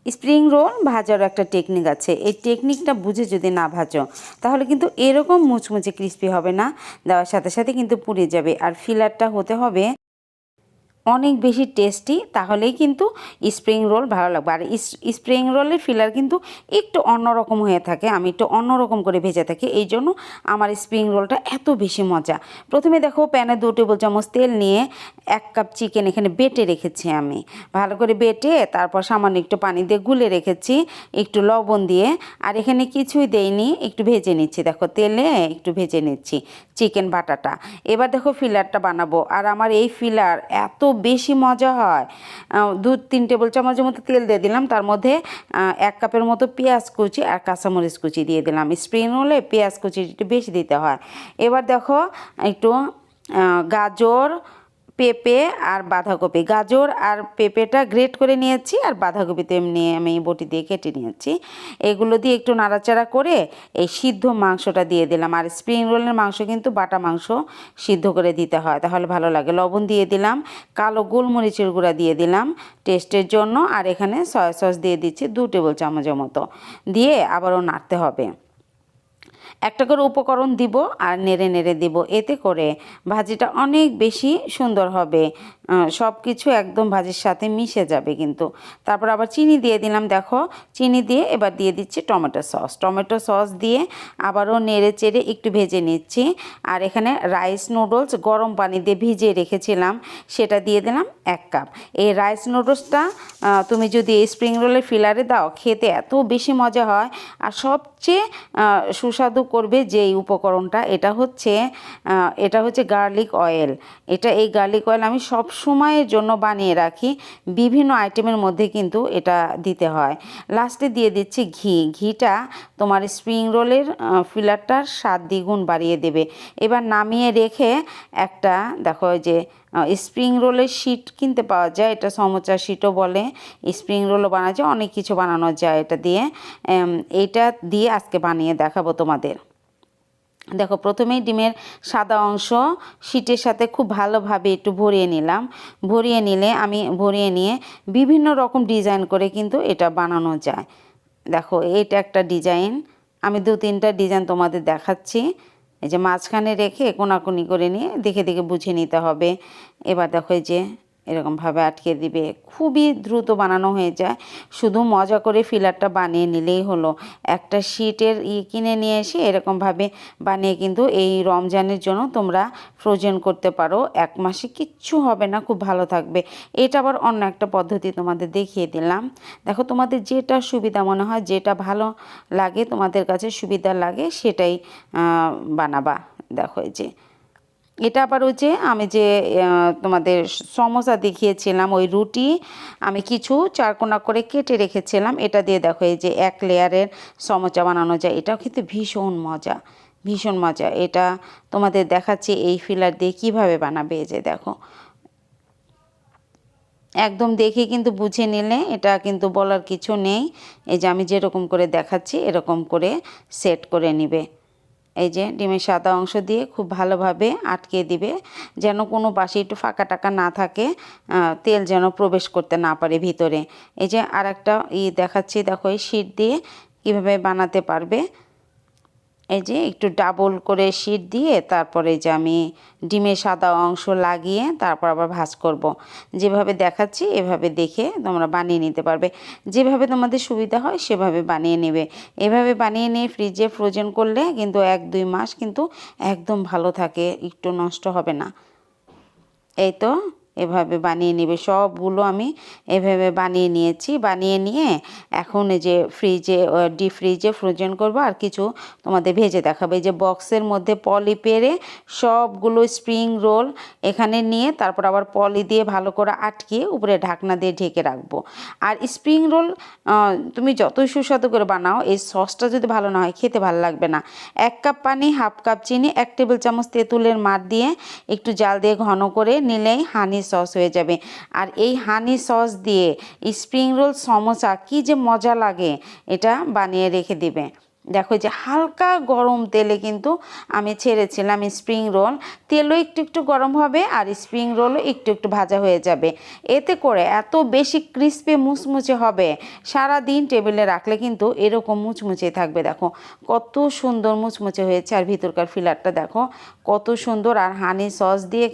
Spring roll ভাজার একটা technique আছে। এই টেকনিকটা বুঝে যদি না ভাজো তাহলে কিন্তু এরকম মুচমুচে ক্রিস্পি হবে না, দেওয়ার সাথে সাথে কিন্তু পুড়ে যাবে। আর ফিলারটা হতে হবে অনেক বেশি টেস্টি, তাহলেই কিন্তু স্প্রিং রোল ভালো লাগবে। আর স্প্রিং রোলের ফিলার কিন্তু একটু অন্যরকম হয়ে থাকে, আমি একটু অন্যরকম করে ভেজে থাকি, এই জন্য আমার স্প্রিং রোলটা এত বেশি মজা। প্রথমে দেখো প্যানে 2 টেবিল চামচ তেল নিয়ে 1 কাপ চিকেন এখানে বেটে রেখেছি, আমি ভালো করে বেটে তারপর সামান্য একটু পানি দিয়ে গুলে রেখেছি, একটু লবণ দিয়ে। আর এখানে কিছুই দেইনি, একটু ভেজে নিচ্ছি, দেখো তেলে একটু ভেজে নিচ্ছি চিকেন বাটাটা। এবার দেখো ফিলারটা বানাবো। আর আমার এই ফিলার এত বেশি মজা হয়। 2-3 টেবিল চামচের মতো তেল দিয়ে দিলাম, তার মধ্যে 1 কাপের মতো পেঁয়াজ কুচি আর কাঁচামরিচ কুচি দিয়ে দিলাম। স্প্রিং রোলে পেঁয়াজ কুচি একটু বেশি দিতে হয়। এবার দেখো একটু গাজর, পেঁপে আর বাঁধাকপি, গাজর আর পেঁপেটা গ্রেট করে নিয়েছি, আর বাঁধাকপি তো এমনি আমি বটি দিয়ে কেটে নিয়েছি। এগুলো দিয়ে একটু নাড়াচাড়া করে এই সিদ্ধ মাংসটা দিয়ে দিলাম। আর স্প্রিং রোলের মাংস কিন্তু বাটা মাংস সিদ্ধ করে দিতে হয়, তাহলে ভালো লাগে। লবণ দিয়ে দিলাম, কালো গোলমরিচের গুঁড়া দিয়ে দিলাম টেস্টের জন্য, আর এখানে সয়া সস দিয়ে দিচ্ছি 2 টেবিল চামচের মতো, দিয়ে আবারও নাড়তে হবে। একটা করে উপকরণ দিব আর নেড়ে নেড়ে দিব, এতে করে ভাজিটা অনেক বেশি সুন্দর হবে, সব কিছু একদম ভাজির সাথে মিশে যাবে কিন্তু। তারপর আবার চিনি দিয়ে দিলাম, দেখো চিনি দিয়ে এবার দিয়ে দিচ্ছি টমেটো সস। টমেটো সস দিয়ে আবারও নেড়ে চেড়ে একটু ভেজে নিচ্ছি। আর এখানে রাইস নুডলস গরম পানি দিয়ে ভিজিয়ে রেখেছিলাম, সেটা দিয়ে দিলাম 1 কাপ। এই রাইস নুডলসটা তুমি যদি স্প্রিং রোলের ফিলারে দাও, খেতে এত বেশি মজা হয়। আর সবচেয়ে সুস্বাদু করবে যেই উপকরণটা, এটা হচ্ছে গার্লিক অয়েল। এই গার্লিক অয়েল আমি সব সময়ের জন্য বানিয়ে রাখি, বিভিন্ন আইটেমের মধ্যে কিন্তু এটা দিতে হয়। লাস্টে দিয়ে দিচ্ছি ঘি। ঘিটা তোমার স্প্রিং রোলের ফিলারটার স্বাদ দ্বিগুণ বাড়িয়ে দেবে। এবার নামিয়ে রেখে একটা দেখো যে স্প্রিং রোলের শিট কিনতে পাওয়া যায়, এটা সমোচা শিটও বলে, স্প্রিং রোলও বানানো যায়, অনেক কিছু বানানো যায় এটা দিয়ে। এইটা দিয়ে আজকে বানিয়ে দেখাবো তোমাদের। দেখো প্রথমেই ডিমের সাদা অংশ শিটের সাথে খুব ভালোভাবে একটু ভরিয়ে নিলাম। ভরিয়ে নিয়ে বিভিন্ন রকম ডিজাইন করে কিন্তু এটা বানানো যায়। দেখো এটা একটা ডিজাইন, আমি 2-3টা ডিজাইন তোমাদের দেখাচ্ছি। এই যে মাঝখানে রেখে কোনাকুনি করে নিয়ে দেখে দেখে বুঝে নিতে হবে। এবার দেখো এই যে এরকমভাবে আটকে দিবে, খুবই দ্রুত বানানো হয়ে যায়। শুধু মজা করে ফিলারটা বানিয়ে নিলেই হলো। একটা শিটের কিনে নিয়ে এসে এরকমভাবে বানিয়ে কিন্তু এই রমজানের জন্য তোমরা ফ্রোজেন করতে পারো, 1 মাসে কিচ্ছু হবে না, খুব ভালো থাকবে। এটা আবার অন্য একটা পদ্ধতি তোমাদের দেখিয়ে দিলাম। দেখো তোমাদের যেটা সুবিধা মনে হয়, যেটা ভালো লাগে, তোমাদের কাছে সুবিধা লাগে, সেটাই বানাবা। দেখো এই যে এটা আবার ওই যে আমি যে তোমাদের সমোসা দেখিয়েছিলাম, ওই রুটি আমি কিছু 4 কোনা করে কেটে রেখেছিলাম, এটা দিয়ে দেখো এই যে 1 লেয়ারের সমোসা বানানো যায়। এটাও কিন্তু ভীষণ মজা, ভীষণ মজা। এটা তোমাদের দেখাচ্ছি এই ফিলার দিয়ে কীভাবে বানাবে। এই যে দেখো একদম দেখে কিন্তু বুঝে নিলে, এটা কিন্তু বলার কিছু নেই। এই যে আমি যেরকম করে দেখাচ্ছি এরকম করে সেট করে নিবে। এই যে ডিমের সাদা অংশ দিয়ে খুব ভালোভাবে আটকে দিবে, যেন কোনো পাশে একটু ফাঁকা টাকা না থাকে, তেল যেন প্রবেশ করতে না পারে ভিতরে। এই যে আর একটা দেখাচ্ছি, দেখো এই শিট দিয়ে কীভাবে বানাতে পারবে। এই যে একটু ডাবল করে শিট দিয়ে তারপরে যে আমি ডিমের সাদা অংশ লাগিয়ে তারপর আবার ভাঁজ করব। যেভাবে দেখাচ্ছি এভাবে দেখে তোমরা বানিয়ে নিতে পারবে, যেভাবে তোমাদের সুবিধা হয় সেভাবে বানিয়ে নেবে। এভাবে বানিয়ে নিয়ে ফ্রিজে ফ্রোজেন করলে কিন্তু 1-2 মাস কিন্তু একদম ভালো থাকে, একটু নষ্ট হবে না। এই তো এভাবে বানিয়ে নেবে সবগুলো, আমি এভাবে বানিয়ে নিয়েছি। বানিয়ে নিয়ে এখন এই যে ডিপ ফ্রিজে ফ্রোজেন করবো, আর কিছু তোমাদের ভেজে দেখাবো। এই যে বক্সের মধ্যে পলি পেরে সবগুলো স্প্রিং রোল এখানে নিয়ে তারপর আবার পলি দিয়ে ভালো করে আটকিয়ে উপরে ঢাকনা দিয়ে ঢেকে রাখবো। আর স্প্রিং রোল তুমি যতই সুস্বাদু করে বানাও, এই সসটা যদি ভালো না হয় খেতে ভালো লাগবে না। 1 কাপ পানি, 1/2 কাপ চিনি, 1 টেবিল চামচ তেঁতুলের মাড় দিয়ে একটু জাল দিয়ে ঘন করে নিলেই হানি সস হয়ে যাবে। আর এই হানি সস দিয়ে স্প্রিং রোল সমোসা কি যে মজা লাগে, এটা বানিয়ে রেখে দিবে। দেখো যে হালকা গরম তেলে কিন্তু আমি ছেড়েছিলাম স্প্রিং রোল। তেলও একটু একটু গরম হবে আর স্প্রিং রোলও একটু একটু ভাজা হয়ে যাবে। এতে করে এত বেশি ক্রিস্পি মুচমুচে হবে, সারা দিন টেবিলে রাখলে কিন্তু এরকম মুচমুচে থাকবে। দেখো কত সুন্দর মুচমুচে হয়েছে, আর ভিতরকার ফিলারটা দেখো কত সুন্দর, আর হানি সস দিয়ে